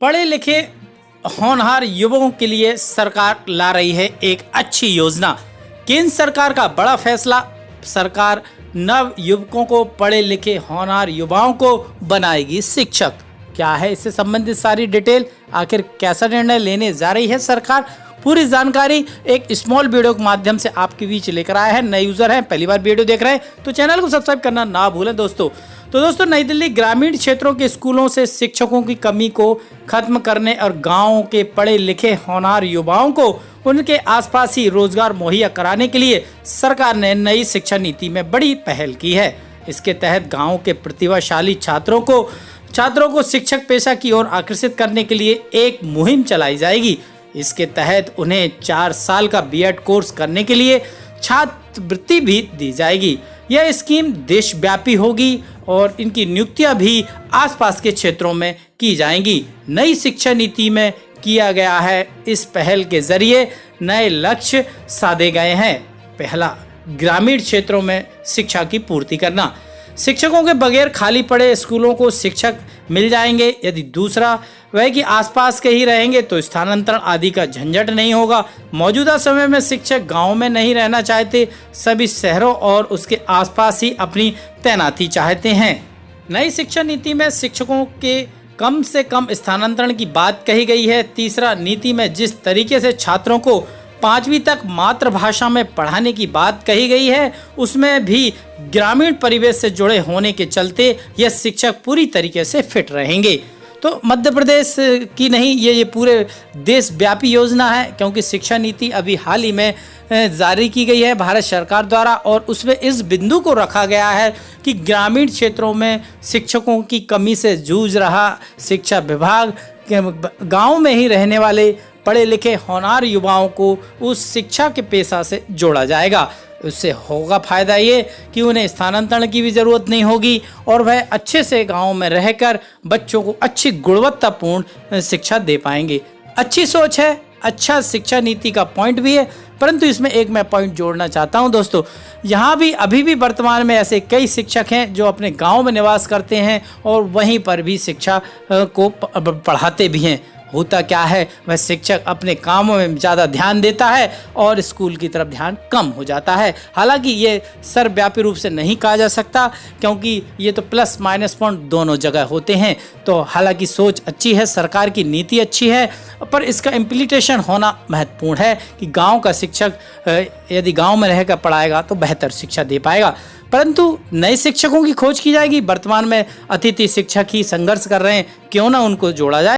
पढ़े लिखे होनहार युवाओं के लिए सरकार ला रही है एक अच्छी योजना। केंद्र सरकार का बड़ा फैसला। सरकार नव युवकों को, पढ़े लिखे होनहार युवाओं को बनाएगी शिक्षक। क्या है इससे संबंधित सारी डिटेल, आखिर कैसा निर्णय लेने जा रही है सरकार, पूरी जानकारी एक स्मॉल वीडियो के माध्यम से आपके बीच लेकर आया है। नए यूजर हैं, पहली बार वीडियो देख रहे हैं तो चैनल को सब्सक्राइब करना ना भूलें दोस्तों। तो दोस्तों, नई दिल्ली ग्रामीण क्षेत्रों के स्कूलों से शिक्षकों की कमी को खत्म करने और गांवों के पढ़े लिखे होनहार युवाओं को उनके आसपास ही रोजगार मुहैया कराने के लिए सरकार ने नई शिक्षा नीति में बड़ी पहल की है। इसके तहत गांवों के प्रतिभाशाली छात्रों को शिक्षक पेशा की ओर आकर्षित करने के लिए एक मुहिम चलाई जाएगी। इसके तहत उन्हें 4 साल का बीएड कोर्स करने के लिए छात्रवृत्ति भी दी जाएगी। यह स्कीम देशव्यापी होगी और इनकी नियुक्तियां भी आसपास के क्षेत्रों में की जाएंगी। नई शिक्षा नीति में किया गया है, इस पहल के जरिए नए लक्ष्य साधे गए हैं। पहला, ग्रामीण क्षेत्रों में शिक्षा की पूर्ति करना। शिक्षकों के बगैर खाली पड़े स्कूलों को शिक्षक मिल जाएंगे। यदि दूसरा वह कि आसपास के ही रहेंगे तो स्थानांतरण आदि का झंझट नहीं होगा। मौजूदा समय में शिक्षक गांव में नहीं रहना चाहते, सभी शहरों और उसके आसपास ही अपनी तैनाती चाहते हैं। नई शिक्षा नीति में शिक्षकों के कम से कम स्थानांतरण की बात कही गई है। तीसरा, नीति में जिस तरीके से छात्रों को 5वीं तक मातृभाषा में पढ़ाने की बात कही गई है, उसमें भी ग्रामीण परिवेश से जुड़े होने के चलते यह शिक्षक पूरी तरीके से फिट रहेंगे। तो मध्य प्रदेश की नहीं, ये पूरे देशव्यापी योजना है, क्योंकि शिक्षा नीति अभी हाल ही में जारी की गई है भारत सरकार द्वारा और उसमें इस बिंदु को रखा गया है कि ग्रामीण क्षेत्रों में शिक्षकों की कमी से जूझ रहा शिक्षा विभाग गाँव में ही रहने वाले पढ़े लिखे होनहार युवाओं को उस शिक्षा के पेशा से जोड़ा जाएगा। उससे होगा फायदा ये कि उन्हें स्थानांतरण की भी ज़रूरत नहीं होगी और वह अच्छे से गांव में रहकर बच्चों को अच्छी गुणवत्तापूर्ण शिक्षा दे पाएंगे। अच्छी सोच है, अच्छा शिक्षा नीति का पॉइंट भी है, परंतु इसमें एक मैं पॉइंट जोड़ना चाहता हूं दोस्तों। यहाँ भी अभी भी वर्तमान में ऐसे कई शिक्षक हैं जो अपने गांव में निवास करते हैं और वहीं पर भी शिक्षा को पढ़ाते भी हैं। होता क्या है, वह शिक्षक अपने कामों में ज़्यादा ध्यान देता है और स्कूल की तरफ ध्यान कम हो जाता है। हालांकि ये सर्वव्यापी रूप से नहीं कहा जा सकता, क्योंकि ये तो प्लस माइनस पॉइंट दोनों जगह होते हैं। तो हालांकि सोच अच्छी है, सरकार की नीति अच्छी है, पर इसका इम्प्लीमेंटेशन होना महत्वपूर्ण है कि गांव का शिक्षक यदि गांव में रहकर पढ़ाएगा तो बेहतर शिक्षा दे पाएगा। परंतु नए शिक्षकों की खोज की जाएगी। वर्तमान में अतिथि शिक्षक ही संघर्ष कर रहे हैं, क्यों ना उनको जोड़ा जाए।